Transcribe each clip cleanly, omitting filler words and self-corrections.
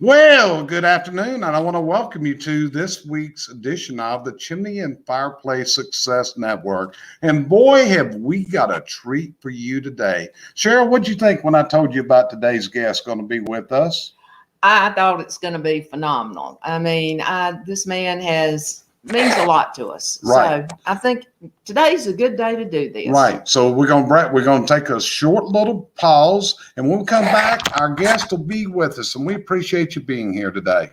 Well, good afternoon, and I want to welcome you to this week's edition of the Chimney and Fireplace Success Network. And boy, have we got a treat for you today. Cheryl, what'd you think when I told you about today's guest going to be with us? I thought it's going to be phenomenal. I mean, this man means a lot to us. Right. So I think today's a good day to do this. Right. So we're gonna take a short little pause, and when we come back, our guest will be with us, and we appreciate you being here today.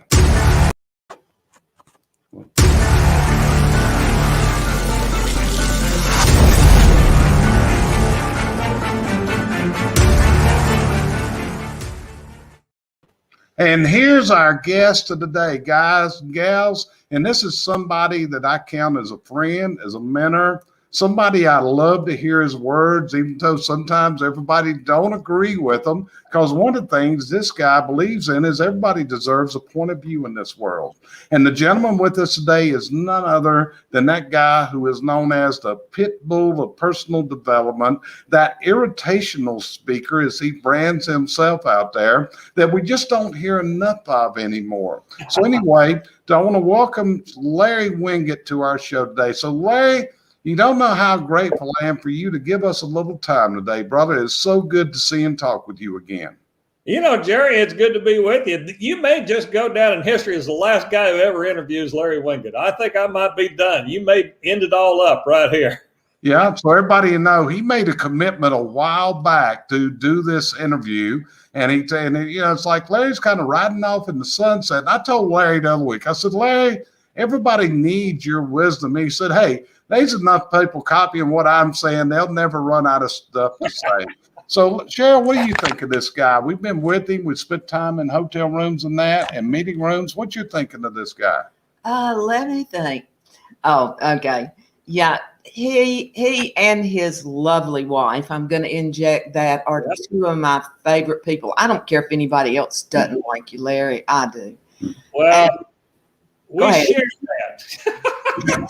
And here's our guest of the day, guys and gals. And this is somebody that I count as a friend, as a mentor, somebody I love to hear his words, even though sometimes everybody don't agree with them. Because one of the things this guy believes in is everybody deserves a point of view in this world. And the gentleman with us today is none other than that guy who is known as the Pitbull of Personal Development, that irritational speaker, as he brands himself out there, that we just don't hear enough of anymore. So anyway, I want to welcome Larry Winget to our show today. So Larry, you don't know how grateful I am for you to give us a little time today, brother. It's so good to see and talk with you again. You know, Jerry, it's good to be with you. You may just go down in history as the last guy who ever interviews Larry Winget. I think I might be done. You may end it all up right here. Yeah, so everybody know he made a commitment a while back to do this interview. And it's like Larry's kind of riding off in the sunset. And I told Larry the other week, I said, Larry, everybody needs your wisdom. And he said, hey, there's enough people copying what I'm saying. They'll never run out of stuff to say. So, Cheryl, what do you think of this guy? We've been with him. We've spent time in hotel rooms and that and meeting rooms. What you thinking of this guy? Let me think. Oh, okay. Yeah, he and his lovely wife, I'm going to inject that, are two of my favorite people. I don't care if anybody else doesn't like you, Larry. I do. Well, we share that.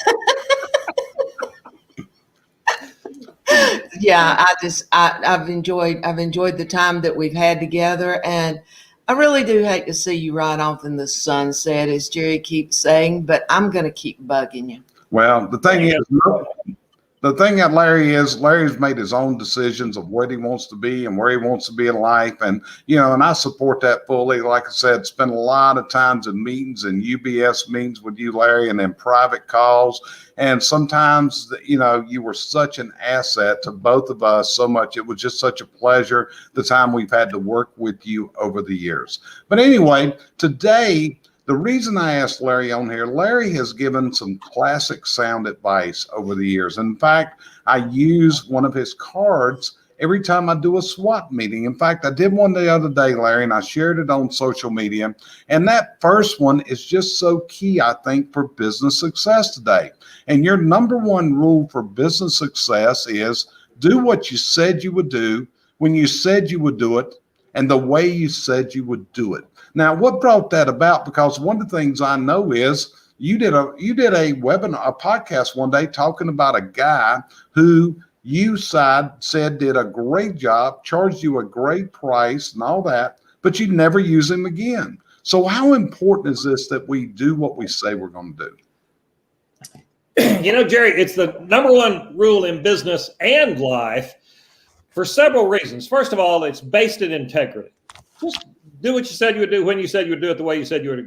Yeah, I've enjoyed the time that we've had together, and I really do hate to see you ride off in the sunset, as Jerry keeps saying, but I'm going to keep bugging you. Well, the thing that Larry's made his own decisions of what he wants to be and where he wants to be in life. And, and I support that fully. Like I said, spent a lot of times in meetings and UBS meetings with you, Larry, and then private calls. And sometimes, you were such an asset to both of us so much. It was just such a pleasure the time we've had to work with you over the years. But anyway, today, the reason I asked Larry on here, Larry has given some classic sound advice over the years. In fact, I use one of his cards every time I do a SWAT meeting. In fact, I did one the other day, Larry, and I shared it on social media. And that first one is just so key, I think, for business success today. And your number one rule for business success is do what you said you would do when you said you would do it and the way you said you would do it. Now, what brought that about? Because one of the things I know is you did a webinar, a podcast one day talking about a guy who you said did a great job, charged you a great price and all that, but you never use him again. So how important is this that we do what we say we're going to do? Jerry, it's the number one rule in business and life for several reasons. First of all, it's based in integrity. Just do what you said you would do when you said you would do it the way you said you were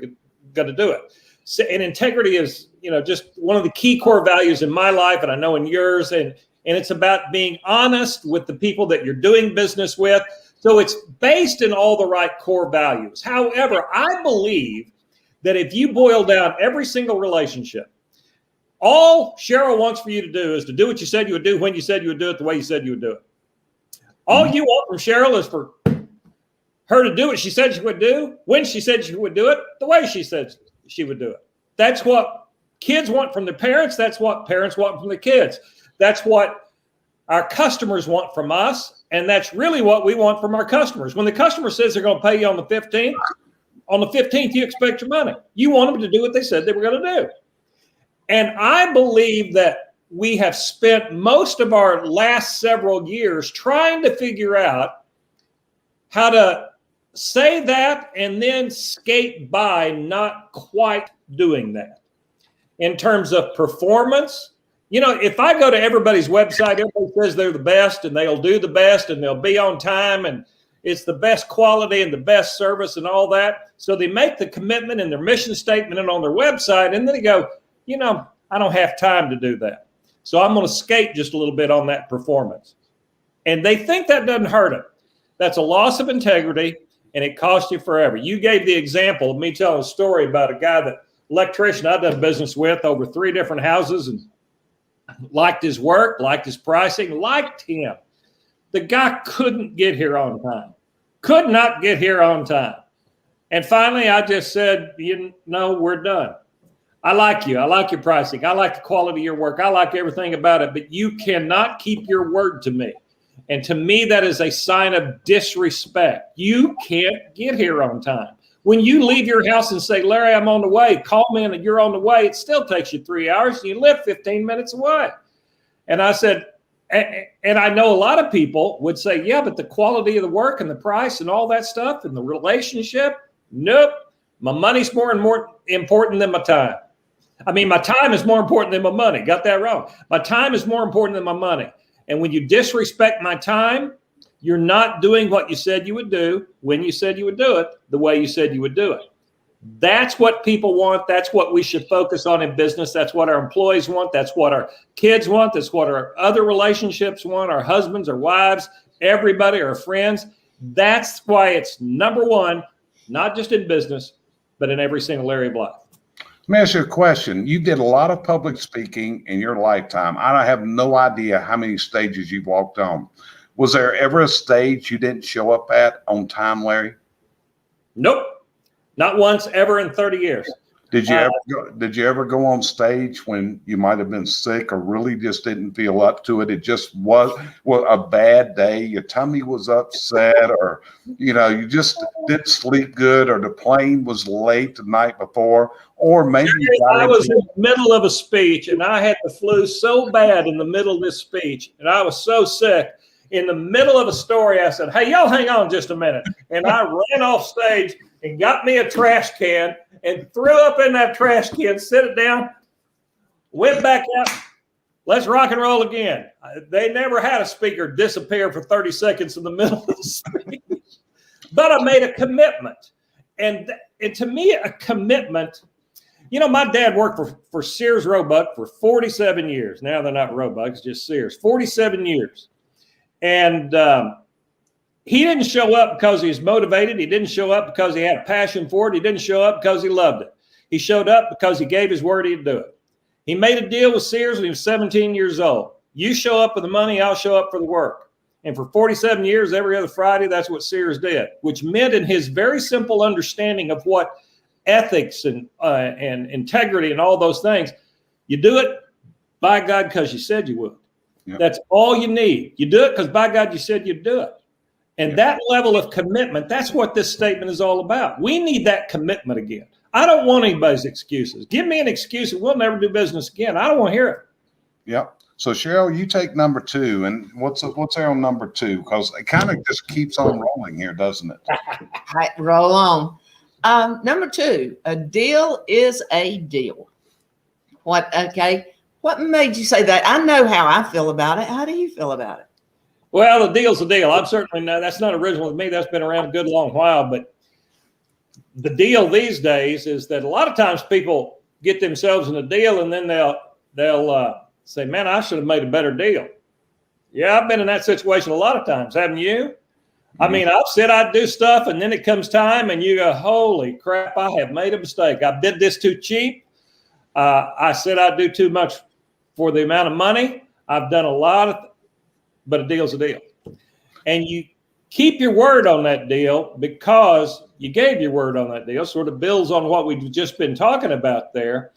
going to do it. So, and integrity is, just one of the key core values in my life, and I know in yours. And it's about being honest with the people that you're doing business with. So it's based in all the right core values. However, I believe that if you boil down every single relationship, all Cheryl wants for you to do is to do what you said you would do when you said you would do it the way you said you would do it. All you want from Cheryl is for her to do what she said she would do, when she said she would do it, the way she said she would do it. That's what kids want from their parents. That's what parents want from the kids. That's what our customers want from us. And that's really what we want from our customers. When the customer says they're going to pay you on the 15th, you expect your money. You want them to do what they said they were going to do. And I believe that we have spent most of our last several years trying to figure out how to say that and then skate by not quite doing that. In terms of performance, if I go to everybody's website, everybody says they're the best and they'll do the best and they'll be on time and it's the best quality and the best service and all that. So they make the commitment in their mission statement and on their website, and then they go, I don't have time to do that. So I'm going to skate just a little bit on that performance. And they think that doesn't hurt them. That's a loss of integrity, and it costs you forever. You gave the example of me telling a story about a guy, electrician I've done business with over 3 different houses, and liked his work, liked his pricing, liked him. The guy couldn't get here on time, could not get here on time. And finally, I just said, we're done. I like you. I like your pricing. I like the quality of your work. I like everything about it, but you cannot keep your word to me. And to me, that is a sign of disrespect. You can't get here on time. When you leave your house and say, Larry, I'm on the way, call me and you're on the way, it still takes you 3 hours and you live 15 minutes away. And I said, and I know a lot of people would say, yeah, but the quality of the work and the price and all that stuff and the relationship, nope. My money's more and more important than my time. I mean, my time is more important than my money. Got that wrong. My time is more important than my money. And when you disrespect my time, you're not doing what you said you would do when you said you would do it, the way you said you would do it. That's what people want. That's what we should focus on in business. That's what our employees want. That's what our kids want. That's what our other relationships want, our husbands, our wives, everybody, our friends. That's why it's number one, not just in business, but in every single area of life. Let me ask you a question. You did a lot of public speaking in your lifetime. I have no idea how many stages you've walked on. Was there ever a stage you didn't show up at on time, Larry? Nope. Not once ever in 30 years. Did you ever go on stage when you might have been sick or really just didn't feel up to it? It just was a bad day. Your tummy was upset, or you just didn't sleep good, or the plane was late the night before, or maybe I was in the middle of a speech and I had the flu so bad in the middle of this speech, and I was so sick. In the middle of a story, I said, hey, y'all hang on just a minute. And I ran off stage and got me a trash can and threw up in that trash can, set it down, went back out. Let's rock and roll again. They never had a speaker disappear for 30 seconds in the middle of the speech. But I made a commitment. And to me, a commitment, my dad worked for Sears Roebuck for 47 years. Now they're not Roebuck, it's just Sears. 47 years. And he didn't show up because he was motivated. He didn't show up because he had a passion for it. He didn't show up because he loved it. He showed up because he gave his word he'd do it. He made a deal with Sears when he was 17 years old. You show up for the money, I'll show up for the work. And for 47 years, every other Friday, that's what Sears did, which meant in his very simple understanding of what ethics and integrity and all those things, you do it by God because you said you would. Yep. That's all you need. You do it because by God you said you'd do it. And that level of commitment, that's what this statement is all about. We need that commitment again. I don't want anybody's excuses. Give me an excuse and we'll never do business again. I don't want to hear it. Yep. So Cheryl, you take number 2, and what's there on number 2? Because it kind of just keeps on rolling here, doesn't it? Right, roll on. Number 2, a deal is a deal. What made you say that? I know how I feel about it. How do you feel about it? Well, the deal's a deal. I'm certainly not, that's not original with me. That's been around a good long while. But the deal these days is that a lot of times people get themselves in a deal and then they'll say, man, I should have made a better deal. Yeah, I've been in that situation a lot of times, haven't you? I mean, I've said I'd do stuff and then it comes time and you go, holy crap, I have made a mistake. I bid this too cheap. I said I'd do too much for the amount of money. I've done a lot but a deal's a deal. And you keep your word on that deal because you gave your word on that deal, sort of builds on what we've just been talking about there.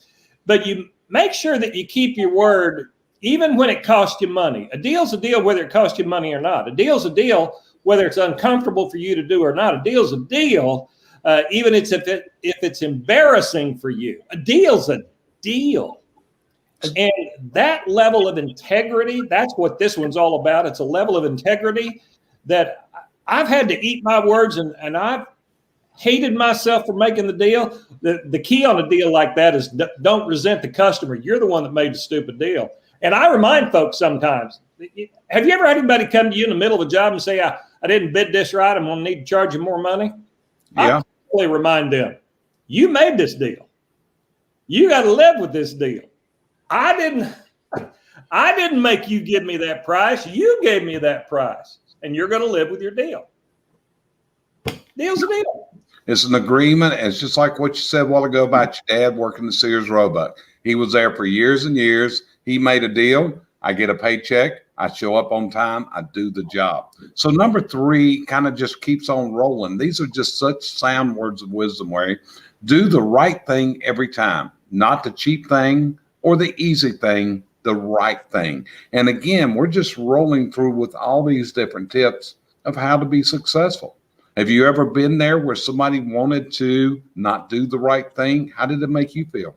But you make sure that you keep your word even when it costs you money. A deal's a deal whether it costs you money or not. A deal's a deal whether it's uncomfortable for you to do or not. A deal's a deal even if it's embarrassing for you. A deal's a deal. And that level of integrity, that's what this one's all about. It's a level of integrity that I've had to eat my words, and I've hated myself for making the deal. The key on a deal like that is don't resent the customer. You're the one that made the stupid deal. And I remind folks sometimes, have you ever had anybody come to you in the middle of a job and say, I didn't bid this right, I'm going to need to charge you more money? Yeah. I really remind them, you made this deal. You got to live with this deal. I didn't make you give me that price. You gave me that price, and you're going to live with your deal. Deal's a deal. It's an agreement. It's just like what you said a while ago about your dad working the Sears Roebuck. He was there for years and years. He made a deal. I get a paycheck. I show up on time. I do the job. So number 3 kind of just keeps on rolling. These are just such sound words of wisdom, Larry. Do the right thing every time, not the cheap thing or the easy thing, the right thing. And again, we're just rolling through with all these different tips of how to be successful. Have you ever been there where somebody wanted to not do the right thing? How did it make you feel?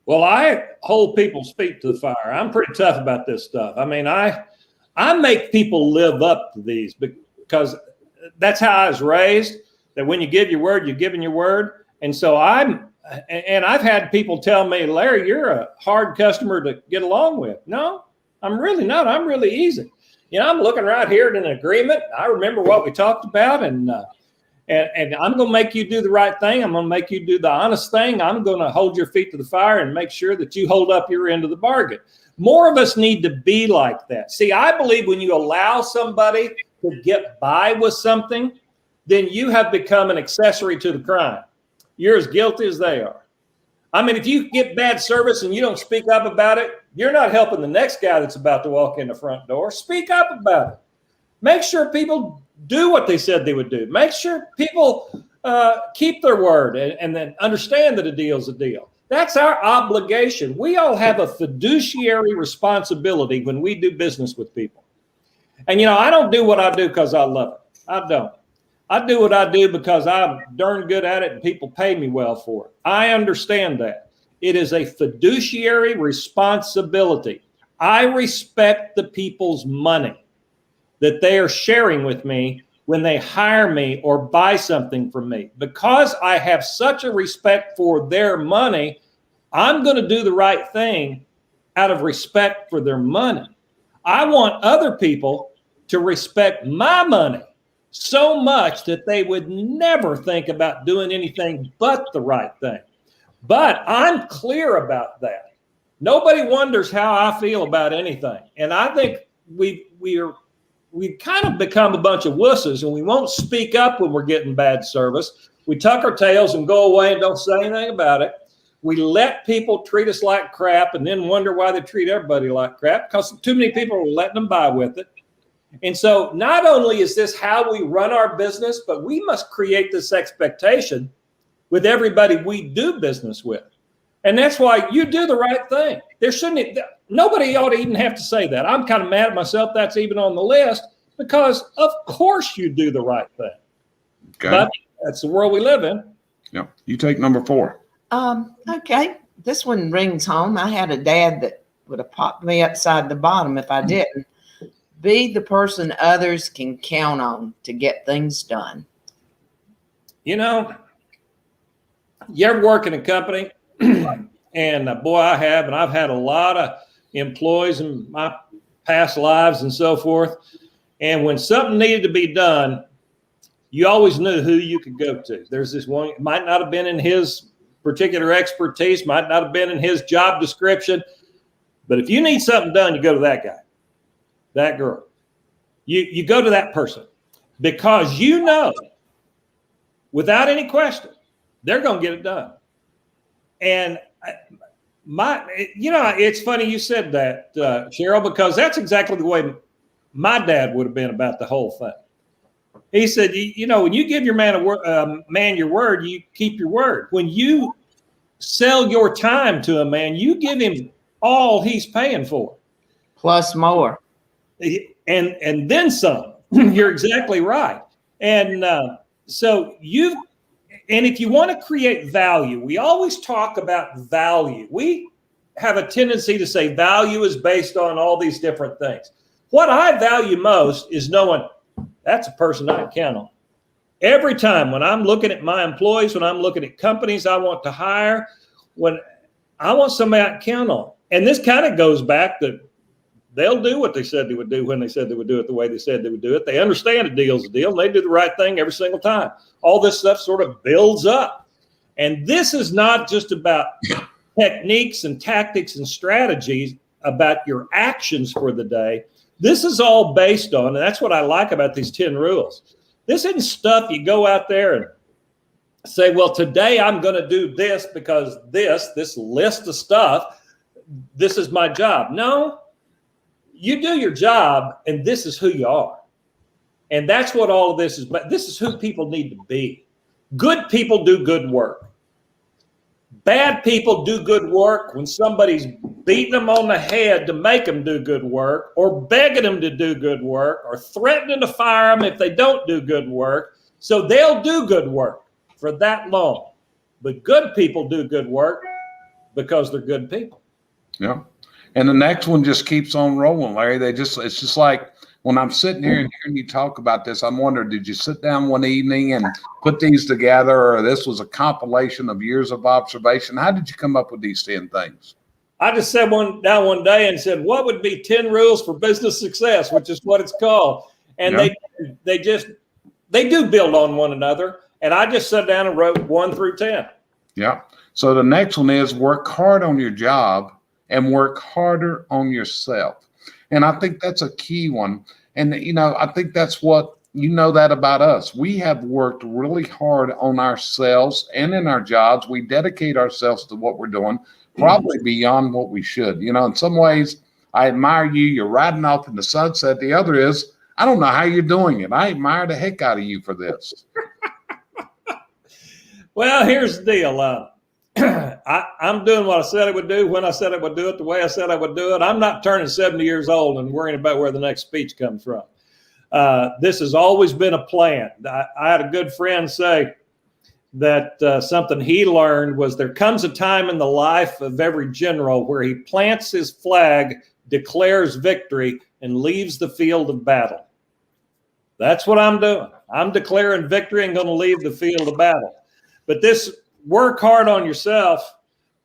Well, I hold people's feet to the fire. I'm pretty tough about this stuff. I mean, I make people live up to these because that's how I was raised, that when you give your word, you're giving your word. And so I've had people tell me, Larry, you're a hard customer to get along with. No, I'm really not. I'm really easy. You know, I'm looking right here at an agreement. I remember what we talked about, and I'm going to make you do the right thing. I'm going to make you do the honest thing. I'm going to hold your feet to the fire and make sure that you hold up your end of the bargain. More of us need to be like that. See, I believe when you allow somebody to get by with something, then you have become an accessory to the crime. You're as guilty as they are. I mean, if you get bad service and you don't speak up about it, you're not helping the next guy that's about to walk in the front door. Speak up about it. Make sure people do what they said they would do. Make sure people keep their word and then understand that a deal's a deal. That's our obligation. We all have a fiduciary responsibility when we do business with people. And, you know, I don't do what I do because I love it. I don't. I do what I do because I'm darn good at it and people pay me well for it. I understand that. It is a fiduciary responsibility. I respect the people's money that they are sharing with me when they hire me or buy something from me. Because I have such a respect for their money, I'm going to do the right thing out of respect for their money. I want other people to respect my money so much that they would never think about doing anything but the right thing. But I'm clear about that. Nobody wonders how I feel about anything. And I think we've kind of become a bunch of wusses, and we won't speak up when we're getting bad service. We tuck our tails and go away and don't say anything about it. We let people treat us like crap and then wonder why they treat everybody like crap, because too many people are letting them by with it. And so not only is this how we run our business, but we must create this expectation with everybody we do business with. And that's why you do the right thing. Nobody ought to even have to say that. I'm kind of mad at myself that's even on the list, because of course you do the right thing. Okay. But that's the world we live in. Yeah. You take number 4. Okay. This one rings home. I had a dad that would have popped me upside the bottom if I didn't. Be the person others can count on to get things done. You know, you ever work in a company? And boy, I have, and I've had a lot of employees in my past lives and so forth. And when something needed to be done, you always knew who you could go to. There's this one, it might not have been in his particular expertise, might not have been in his job description, but if you need something done, you go to that guy, that girl. You go to that person, because you know, without any question, they're going to get it done. And it's funny you said that, Cheryl, because that's exactly the way my dad would have been about the whole thing. He said, when you give your man your word, you keep your word. When you sell your time to a man, you give him all he's paying for, plus more, and then some. You're exactly right. And and if you want to create value, we always talk about value. We have a tendency to say value is based on all these different things. What I value most is knowing that's a person I can count on. Every time when I'm looking at my employees, when I'm looking at companies I want to hire, when I want somebody I can count on. And this kind of goes back to they'll do what they said they would do when they said they would do it the way they said they would do it. They understand a deal's a deal. And they do the right thing every single time. All this stuff sort of builds up. And this is not just about techniques and tactics and strategies about your actions for the day. This is all based on, and that's what I like about these 10 rules. This isn't stuff you go out there and say, well, today I'm going to do this because this list of stuff, this is my job. No, you do your job and this is who you are. And that's what all of this is. But this is who people need to be. Good people do good work. Bad people do good work when somebody's beating them on the head to make them do good work, or begging them to do good work, or threatening to fire them if they don't do good work. So they'll do good work for that long. But good people do good work because they're good people. Yeah. And the next one just keeps on rolling, Larry. It's just like when I'm sitting here and hearing you talk about this, I'm wondering, did you sit down one evening and put these together, or this was a compilation of years of observation? How did you come up with these 10 things? I just sat down one day and said, what would be 10 rules for business success, which is what it's called. And they do build on one another. And I just sat down and wrote 1 through 10. Yeah. So the next one is work hard on your job and work harder on yourself. And I think that's a key one. And, I think that's what, that about us. We have worked really hard on ourselves and in our jobs. We dedicate ourselves to what we're doing, probably beyond what we should. In some ways, I admire you. You're riding off in the sunset. The other is, I don't know how you're doing it. I admire the heck out of you for this. Well, here's the deal. I'm doing what I said I would do, when I said I would do it, the way I said I would do it. I'm not turning 70 years old and worrying about where the next speech comes from. This has always been a plan. I had a good friend say that something he learned was there comes a time in the life of every general where he plants his flag, declares victory, and leaves the field of battle. That's what I'm doing. I'm declaring victory and going to leave the field of battle. But this work hard on yourself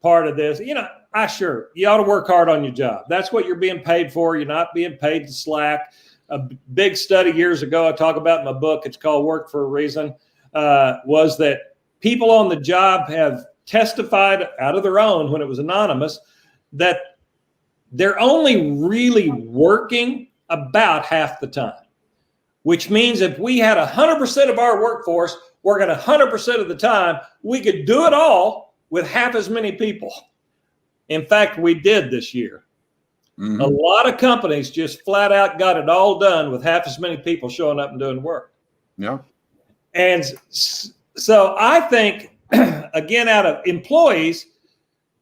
part of this, you ought to work hard on your job. That's what you're being paid for. You're not being paid to slack. A big study years ago I talk about in my book, it's called Work for a Reason, was that people on the job have testified out of their own, when it was anonymous, that they're only really working about half the time, which means if we had 100% of our workforce working 100% of the time, we could do it all with half as many people. In fact, we did this year. Mm-hmm. A lot of companies just flat out got it all done with half as many people showing up and doing work. Yeah. And so I think, again, out of employees,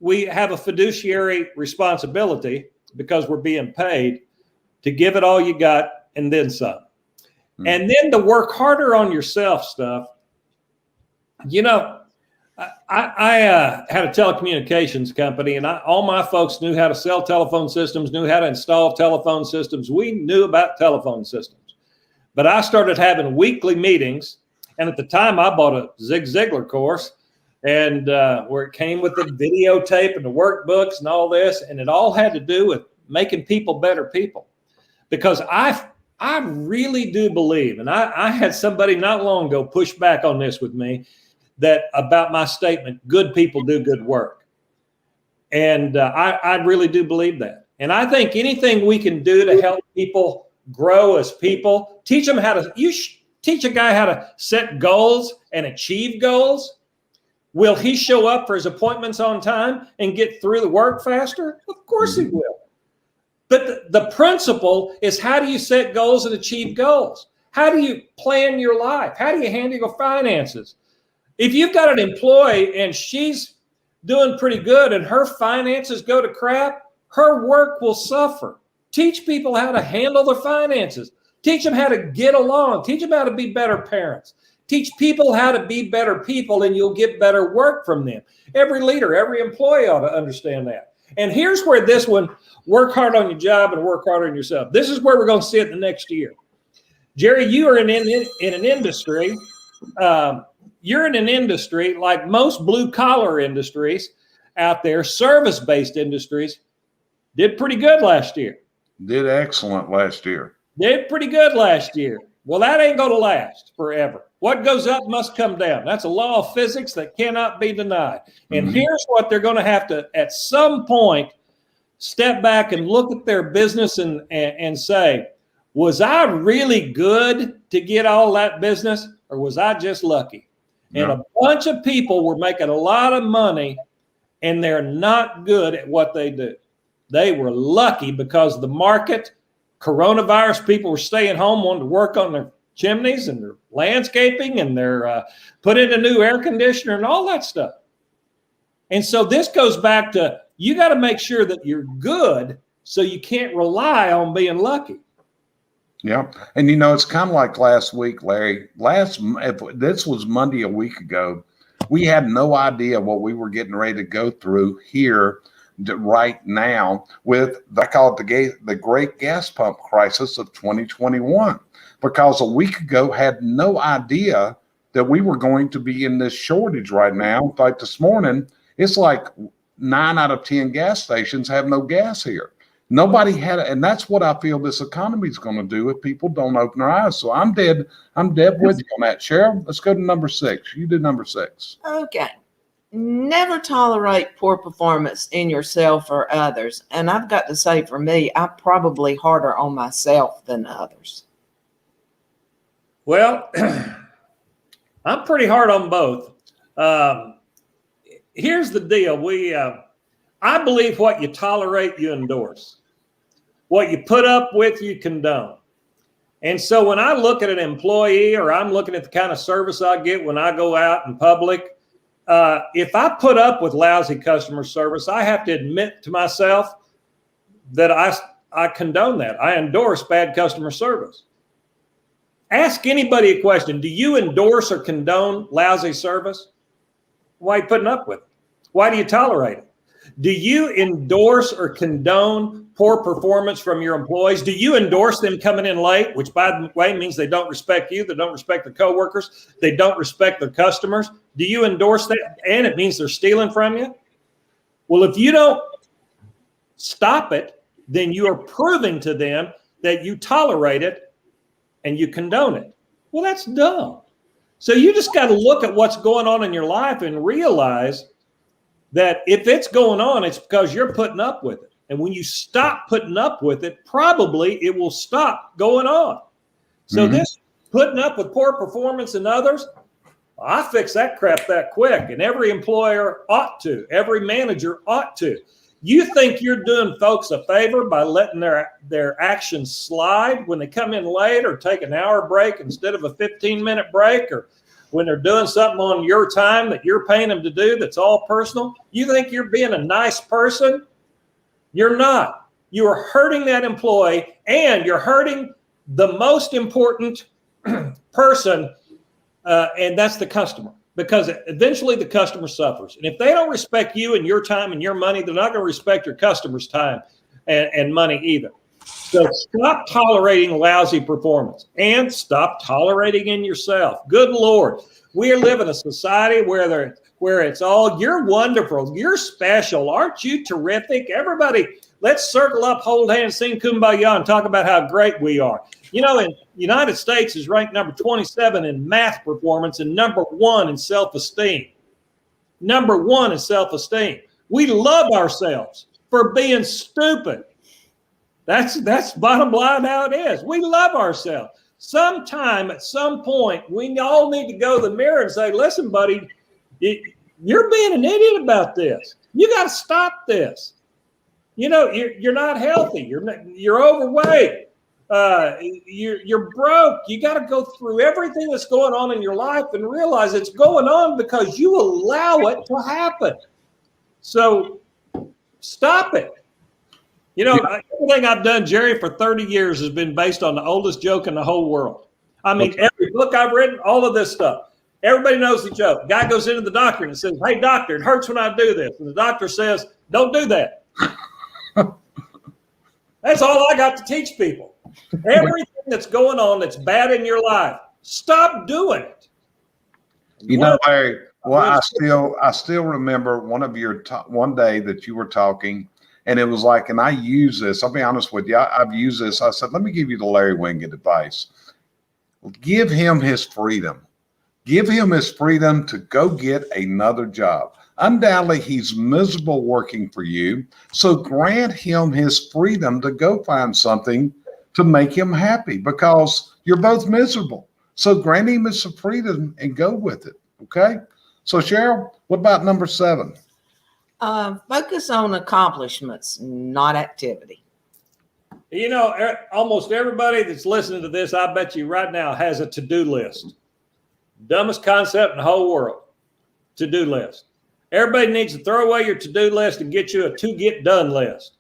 we have a fiduciary responsibility, because we're being paid, to give it all you got and then some. Mm-hmm. And then the work harder on yourself stuff. I had a telecommunications company, and all my folks knew how to sell telephone systems, knew how to install telephone systems. We knew about telephone systems. But I started having weekly meetings, and at the time I bought a Zig Ziglar course, and where it came with the videotape and the workbooks and all this, and it all had to do with making people better people. Because I really do believe, and I had somebody not long ago push back on this with me, that about my statement, good people do good work. And I really do believe that. And I think anything we can do to help people grow as people, teach them teach a guy how to set goals and achieve goals. Will he show up for his appointments on time and get through the work faster? Of course he will. But the principle is, how do you set goals and achieve goals? How do you plan your life? How do you handle your finances? If you've got an employee and she's doing pretty good and her finances go to crap, her work will suffer. Teach people how to handle their finances. Teach them how to get along. Teach them how to be better parents. Teach people how to be better people, and you'll get better work from them. Every leader, every employee ought to understand that. And here's where this one, work hard on your job and work hard on yourself. This is where we're going to see it the next year. Jerry, you are in an industry you're in an industry like most blue collar industries out there, service-based industries, did pretty good last year. Did excellent last year. Did pretty good last year. Well, that ain't going to last forever. What goes up must come down. That's a law of physics that cannot be denied. And here's what they're going to have to, at some point, step back and look at their business and say, was I really good to get all that business, or was I just lucky? And a bunch of people were making a lot of money, and they're not good at what they do. They were lucky because the market, coronavirus, people were staying home, wanting to work on their chimneys and their landscaping and their put in a new air conditioner and all that stuff. And so this goes back to, you got to make sure that you're good so you can't rely on being lucky. Yeah. And, it's kind of like last week, Larry. This was Monday a week ago. We had no idea what we were getting ready to go through here right now with, I call it the great gas pump crisis of 2021, because a week ago had no idea that we were going to be in this shortage right now. In fact, this morning, it's like 9 out of 10 gas stations have no gas here. Nobody had it. And that's what I feel this economy is going to do if people don't open their eyes. So I'm dead with you on that. Cheryl, let's go to number 6. You did number 6. Okay. Never tolerate poor performance in yourself or others. And I've got to say, for me, I'm probably harder on myself than others. Well, I'm pretty hard on both. Here's the deal. I believe what you tolerate, you endorse. What you put up with, you condone. And so when I look at an employee, or I'm looking at the kind of service I get when I go out in public, if I put up with lousy customer service, I have to admit to myself that I condone that. I endorse bad customer service. Ask anybody a question. Do you endorse or condone lousy service? Why are you putting up with it? Why do you tolerate it? Do you endorse or condone poor performance from your employees? Do you endorse them coming in late, which, by the way, means they don't respect you, they don't respect their coworkers, they don't respect their customers? Do you endorse that? And it means they're stealing from you? Well, if you don't stop it, then you are proving to them that you tolerate it and you condone it. Well, that's dumb. So you just got to look at what's going on in your life and realize that if it's going on, it's because you're putting up with it. And when you stop putting up with it, probably it will stop going on. So this putting up with poor performance in others, I fix that crap that quick. And every employer ought to. Every manager ought to. You think you're doing folks a favor by letting their actions slide when they come in late, or take an hour break instead of a 15-minute break, or when they're doing something on your time that you're paying them to do that's all personal? You think you're being a nice person? You're not. You are hurting that employee, and you're hurting the most important person, and that's the customer, because eventually the customer suffers. And if they don't respect you and your time and your money, they're not going to respect your customer's time and money either. So stop tolerating lousy performance, and stop tolerating in yourself. Good Lord. We live in a society where it's all, you're wonderful, you're special, aren't you terrific? Everybody, let's circle up, hold hands, sing Kumbaya, and talk about how great we are. In the United States is ranked number 27 in math performance and number 1 in self-esteem. Number 1 in self-esteem. We love ourselves for being stupid. That's bottom line how it is. We love ourselves. Sometime, at some point, we all need to go to the mirror and say, listen, buddy, you're being an idiot about this. You got to stop this. You're not healthy. You're overweight. You're broke. You got to go through everything that's going on in your life and realize it's going on because you allow it to happen. So stop it. Everything I've done, Jerry, for 30 years has been based on the oldest joke in the whole world. I mean, every book I've written, all of this stuff. Everybody knows the joke. Guy goes into the doctor and says, hey, doctor, it hurts when I do this. And the doctor says, don't do that. That's all I got to teach people. Everything that's going on that's bad in your life, stop doing it. You know, Larry, well, I still remember one day that you were talking, and it was like, and I use this, I'll be honest with you, I've used this. I said, let me give you the Larry Winget advice. Give him his freedom. Give him his freedom to go get another job. Undoubtedly, he's miserable working for you. So grant him his freedom to go find something to make him happy, because you're both miserable. So grant him his freedom and go with it. Okay. So Cheryl, what about number 7? Focus on accomplishments, not activity. You know, almost everybody that's listening to this, I bet you right now, has a to-do list. Dumbest concept in the whole world. To-do list. Everybody needs to throw away your to-do list and get you a to-get-done list.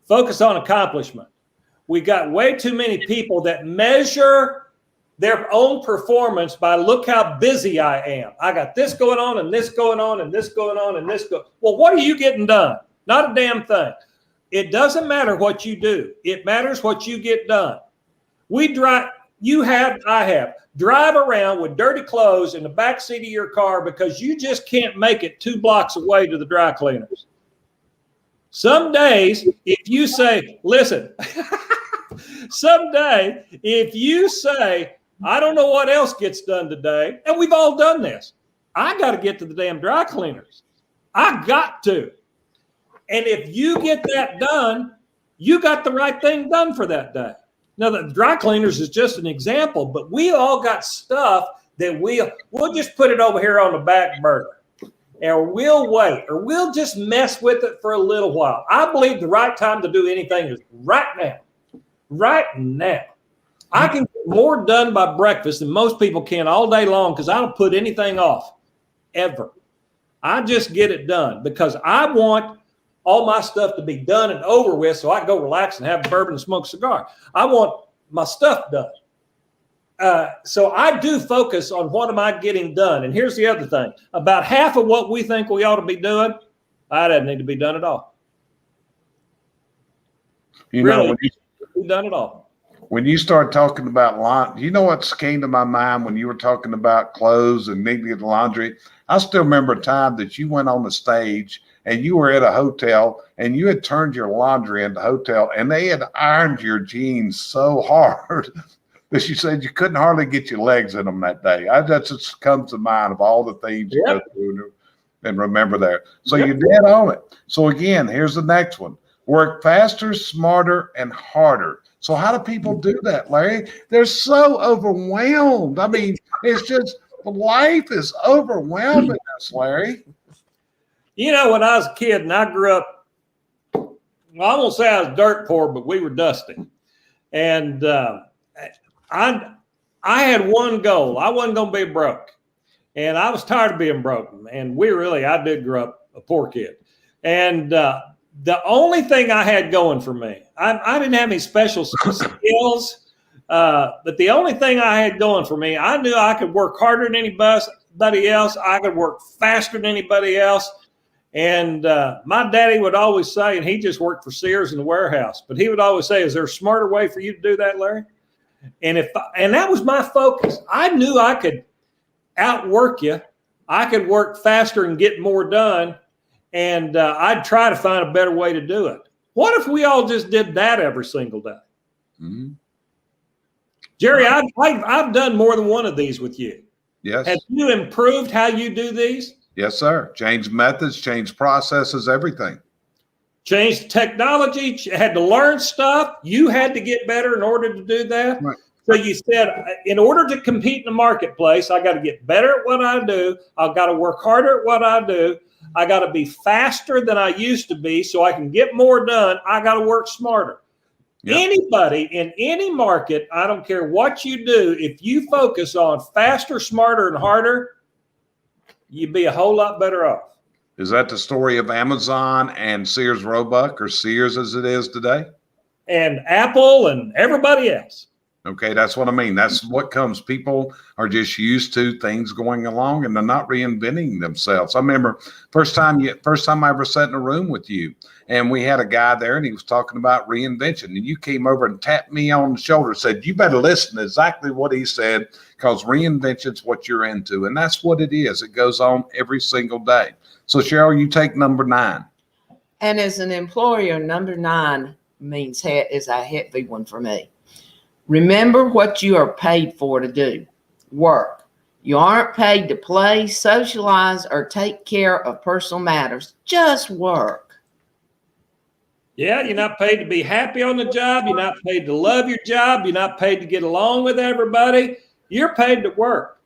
Focus on accomplishment. We got way too many people that measure their own performance by look how busy I am. I got this going on and this going on and this going on and this going. Well, what are you getting done? Not a damn thing. It doesn't matter what you do. It matters what you get done. I have. Drive around with dirty clothes in the back seat of your car because you just can't make it 2 blocks away to the dry cleaners. Some days, if you say, listen, someday, if you say, I don't know what else gets done today, and we've all done this, I got to get to the damn dry cleaners. I got to. And if you get that done, you got the right thing done for that day. Now, the dry cleaners is just an example, but we all got stuff that we'll just put it over here on the back burner, or we'll wait, or we'll just mess with it for a little while. I believe the right time to do anything is right now. Right now. I can get more done by breakfast than most people can all day long because I don't put anything off, ever. I just get it done because I want all my stuff to be done and over with so I can go relax and have a bourbon and smoke a cigar. I want my stuff done. So I do focus on what am I getting done. And here's the other thing. About half of what we think we ought to be doing, I doesn't need to be done at all. You really, know, be done at all. When you start talking about laundry, you know what came to my mind when you were talking about clothes and needing to get the laundry? I still remember a time that you went on the stage and you were at a hotel and you had turned your laundry in the hotel and they had ironed your jeans so hard that you said you couldn't hardly get your legs in them that day. That just comes to mind of all the things you go through and remember there. So you're dead on it. So again, here's the next one. Work faster, smarter, and harder. So how do people do that, Larry? They're so overwhelmed. I mean, it's just life is overwhelming us, Larry. You know, when I was a kid and I grew up, well, I won't say I was dirt poor, but we were dusty. And I had one goal. I wasn't going to be broke. And I was tired of being broke. And I did grow up a poor kid. And the only thing I had going for me, I didn't have any special skills, but the only thing I had going for me, I knew I could work harder than anybody else. I could work faster than anybody else. And my daddy would always say, and he just worked for Sears in the warehouse, but he would always say, is there a smarter way for you to do that, Larry? And that was my focus. I knew I could outwork you. I could work faster and get more done. And I'd try to find a better way to do it. What if we all just did that every single day? Mm-hmm. Jerry, I've done more than one of these with you. Yes. Have you improved how you do these? Yes, sir. Change methods, change processes, everything. Change technology, had to learn stuff. You had to get better in order to do that. Right. So you said, in order to compete in the marketplace, I got to get better at what I do. I've got to work harder at what I do. I got to be faster than I used to be so I can get more done. I got to work smarter. Yep. Anybody in any market, I don't care what you do, if you focus on faster, smarter, and harder, you'd be a whole lot better off. Is that the story of Amazon and Sears Roebuck, or Sears as it is today? And Apple and everybody else. Okay, that's what I mean. That's what comes. People are just used to things going along and they're not reinventing themselves. I remember first time I ever sat in a room with you, and we had a guy there and he was talking about reinvention, and you came over and tapped me on the shoulder and said, you better listen to exactly what he said, because reinvention's what you're into. And that's what it is. It goes on every single day. So Cheryl, you take number 9. And as an employer, number 9 is a heavy one for me. Remember what you are paid for to do. Work. You aren't paid to play, socialize, or take care of personal matters. Just work. Yeah, you're not paid to be happy on the job. You're not paid to love your job. You're not paid to get along with everybody. You're paid to work.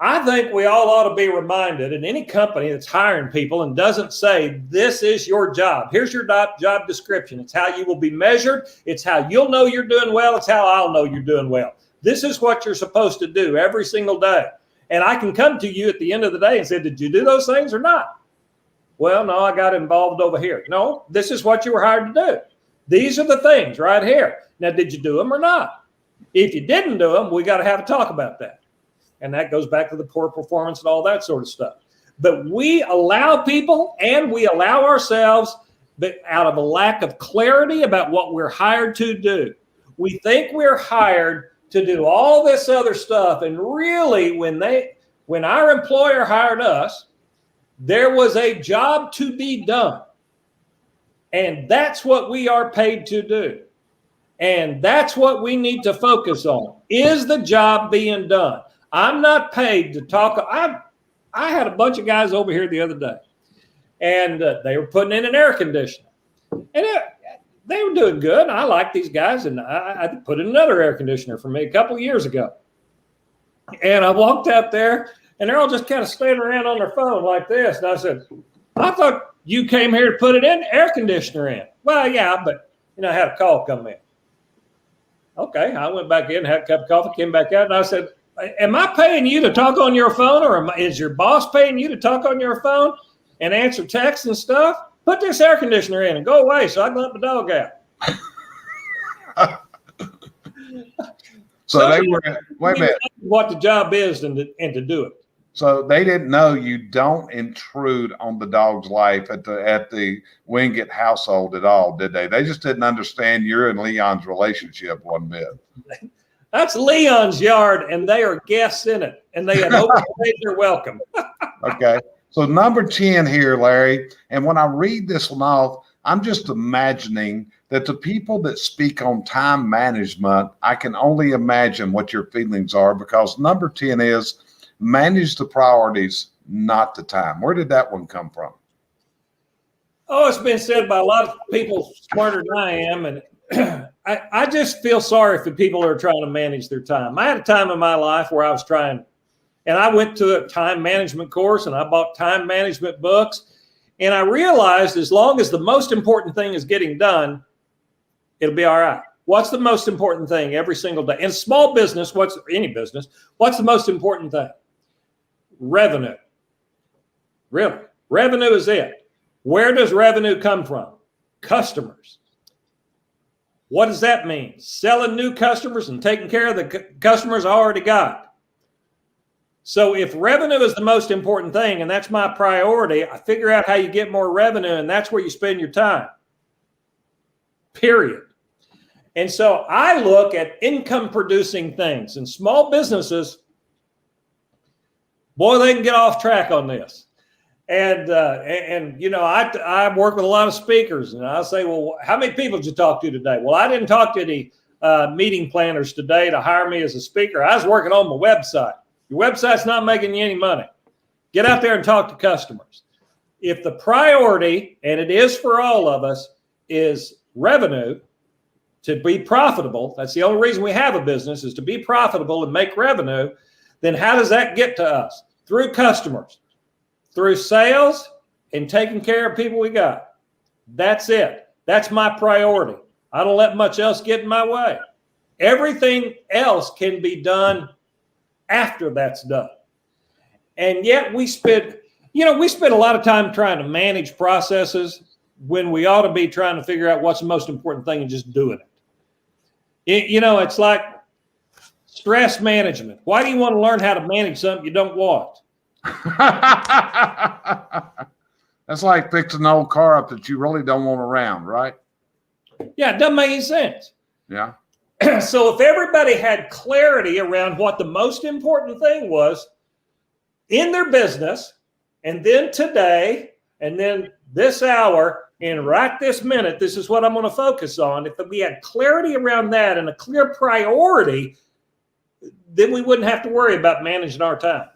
I think we all ought to be reminded, in any company that's hiring people and doesn't say, this is your job, here's your job description. It's how you will be measured. It's how you'll know you're doing well. It's how I'll know you're doing well. This is what you're supposed to do every single day. And I can come to you at the end of the day and say, did you do those things or not? Well, no, I got involved over here. No, this is what you were hired to do. These are the things right here. Now, did you do them or not? If you didn't do them, we got to have a talk about that. And that goes back to the poor performance and all that sort of stuff. But we allow people and we allow ourselves, but out of a lack of clarity about what we're hired to do. We think we're hired to do all this other stuff. And really, when our employer hired us, there was a job to be done. And that's what we are paid to do. And that's what we need to focus on. Is the job being done? I'm not paid to talk. I had a bunch of guys over here the other day, and they were putting in an air conditioner. And they were doing good. I like these guys, and I put in another air conditioner for me a couple of years ago. And I walked out there, and they're all just kind of standing around on their phone like this. And I said, I thought you came here to put it in, air conditioner in. Well, yeah, but, I had a call come in. Okay, I went back in, had a cup of coffee, came back out, and I said, am I paying you to talk on your phone, or is your boss paying you to talk on your phone and answer texts and stuff? Put this air conditioner in and go away so I can let the dog out. So they were, wait a minute. What the job is and to do it. So they didn't know you don't intrude on the dog's life at the Winget household at all, did they? They just didn't understand your and Leon's relationship one bit. That's Leon's yard, and they are guests in it, and they had overstayed their welcome. Okay. So number 10 here, Larry, and when I read this one off, I'm just imagining that the people that speak on time management, I can only imagine what your feelings are, because number 10 is manage the priorities, not the time. Where did that one come from? Oh, it's been said by a lot of people smarter than I am, and I just feel sorry for people who are trying to manage their time. I had a time in my life where I was trying, and I went to a time management course and I bought time management books. And I realized as long as the most important thing is getting done, it'll be all right. What's the most important thing every single day? In small business, any business, what's the most important thing? Revenue. Really, revenue is it. Where does revenue come from? Customers. What does that mean? Selling new customers and taking care of the customers I already got. So if revenue is the most important thing, and that's my priority, I figure out how you get more revenue, and that's where you spend your time. Period. And so I look at income producing things, and small businesses, boy, they can get off track on this. And I work with a lot of speakers, and I say, well, how many people did you talk to today? Well, I didn't talk to any meeting planners today to hire me as a speaker. I was working on my website. Your website's not making you any money. Get out there and talk to customers. If the priority, and it is for all of us, is revenue, to be profitable, that's the only reason we have a business, is to be profitable and make revenue, then how does that get to us? Through customers. Through sales and taking care of people we got. That's it. That's my priority. I don't let much else get in my way. Everything else can be done after that's done. And yet we spend a lot of time trying to manage processes when we ought to be trying to figure out what's the most important thing and just doing it. It's like Stress management. Why do you want to learn how to manage something you don't want? That's like fixing an old car up that you really don't want around, right? Yeah, it doesn't make any sense. Yeah. So if everybody had clarity around what the most important thing was in their business, and then today, and then this hour, and right this minute, this is what I'm going to focus on. If we had clarity around that and a clear priority, then we wouldn't have to worry about managing our time.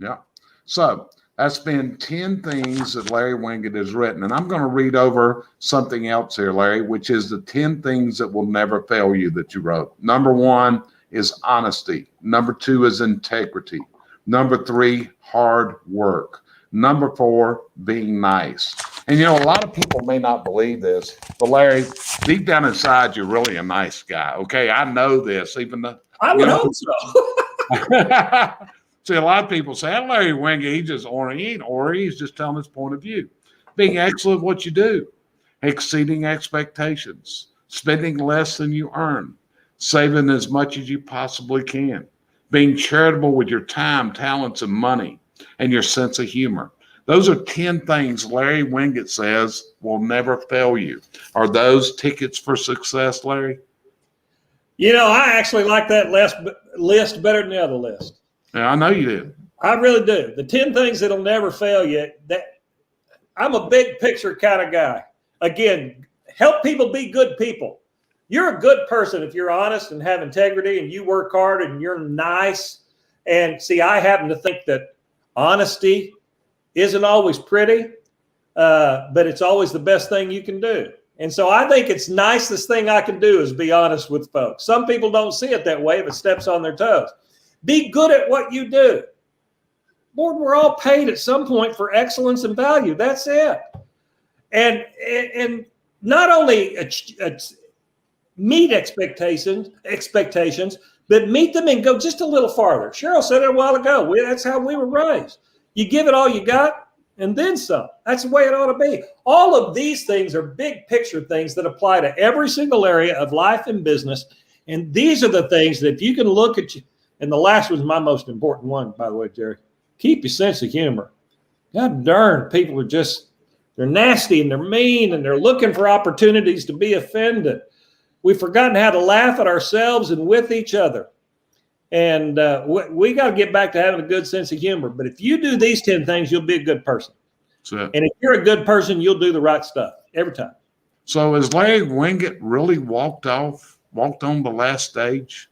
Yeah. So that's been 10 things that Larry Winget has written. And I'm going to read over something else here, Larry, which is the 10 things that will never fail you that you wrote. Number 1 is honesty. Number 2 is integrity. Number 3, hard work. Number 4, being nice. And, you know, a lot of people may not believe this, but Larry, deep down inside, you're really a nice guy. Okay. I know this, even though I would hope so. See, a lot of people say, oh, Larry Winget, he ain't ornery. He's just telling his point of view. Being excellent at what you do, exceeding expectations, spending less than you earn, saving as much as you possibly can, being charitable with your time, talents, and money, and your sense of humor. Those are 10 things Larry Winget says will never fail you. Are those tickets for success, Larry? You know, I actually like that list better than the other list. Yeah, I know you did. I really do. The 10 things that'll never fail you. I'm a big picture kind of guy. Again, help people be good people. You're a good person if you're honest and have integrity and you work hard and you're nice. And see, I happen to think that honesty isn't always pretty, but it's always the best thing you can do. And so I think it's nicest thing I can do is be honest with folks. Some people don't see it that way if it steps on their toes. Be good at what you do. Lord, we're all paid at some point for excellence and value. That's it. And not only meet expectations, but meet them and go just a little farther. Cheryl said it a while ago. That's how we were raised. You give it all you got and then some. That's the way it ought to be. All of these things are big picture things that apply to every single area of life and business. And these are the things that if you can look at you, and the last one's my most important one, by the way, Jerry. Keep your sense of humor. God darn, people are they're nasty and they're mean and they're looking for opportunities to be offended. We've forgotten how to laugh at ourselves and with each other. And we got to get back to having a good sense of humor. But if you do these 10 things, you'll be a good person. And if you're a good person, you'll do the right stuff every time. So has Larry Winget really walked on the last stage?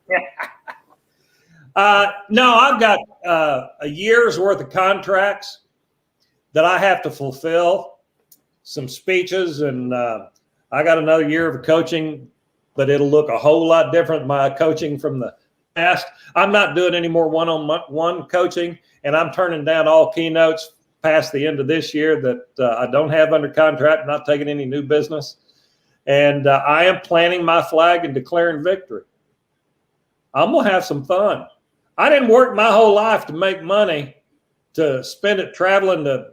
No, I've got a year's worth of contracts that I have to fulfill, some speeches, and I got another year of coaching, but it'll look a whole lot different than my coaching from the past. I'm not doing any more one-on-one coaching, and I'm turning down all keynotes past the end of this year that I don't have under contract, not taking any new business. And I am planting my flag and declaring victory. I'm going to have some fun. I didn't work my whole life to make money, to spend it traveling to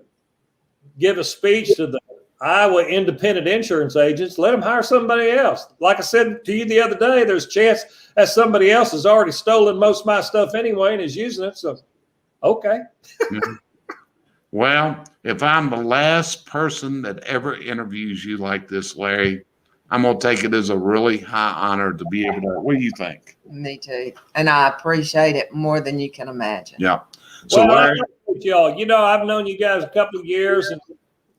give a speech to the Iowa independent insurance agents. Let them hire somebody else. Like I said to you the other day, there's a chance that somebody else has already stolen most of my stuff anyway and is using it. So, okay. Well, if I'm the last person that ever interviews you like this, Larry, I'm going to take it as a really high honor to be able to. What do you think? Me too. And I appreciate it more than you can imagine. Yeah. So, well, Larry, y'all, you know, I've known you guys a couple of years and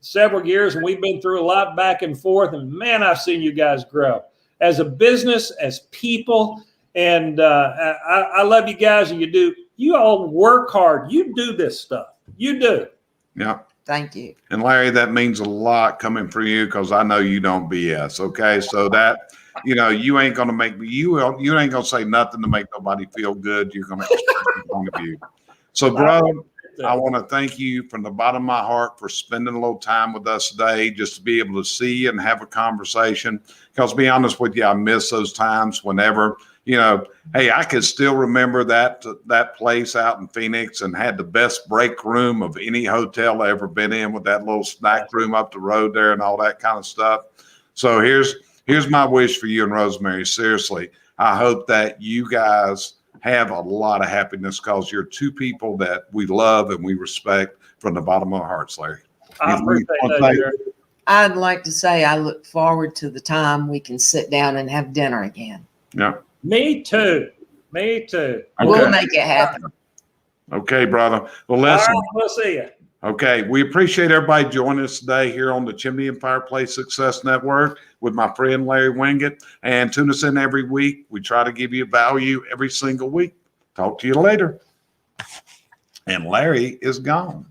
several years, and we've been through a lot back and forth. And man, I've seen you guys grow as a business, as people. And I love you guys, and you all work hard. You do this stuff. You do. Yeah. Thank you. And Larry, that means a lot coming from you because I know you don't BS. Okay. So that, you ain't going to make me, you ain't going to say nothing to make nobody feel good. You're going to express your point of view. So, brother, I want to thank you from the bottom of my heart for spending a little time with us today, just to be able to see and have a conversation. Because to be honest with you, I miss those times whenever, hey, I could still remember that place out in Phoenix and had the best break room of any hotel I ever been in with that little snack room up the road there and all that kind of stuff. So here's my wish for you and Rosemary. Seriously, I hope that you guys have a lot of happiness because you're two people that we love and we respect from the bottom of our hearts, Larry. I appreciate that, Jerry. I'd like to say I look forward to the time we can sit down and have dinner again. Yeah. Me too. Me too. We'll make it happen. Okay, brother. Well, All listen. right, we'll see you. Okay, we appreciate everybody joining us today here on the Chimney and Fireplace Success Network with my friend Larry Winget. And tune us in every week. We try to give you value every single week. Talk to you later. And Larry is gone.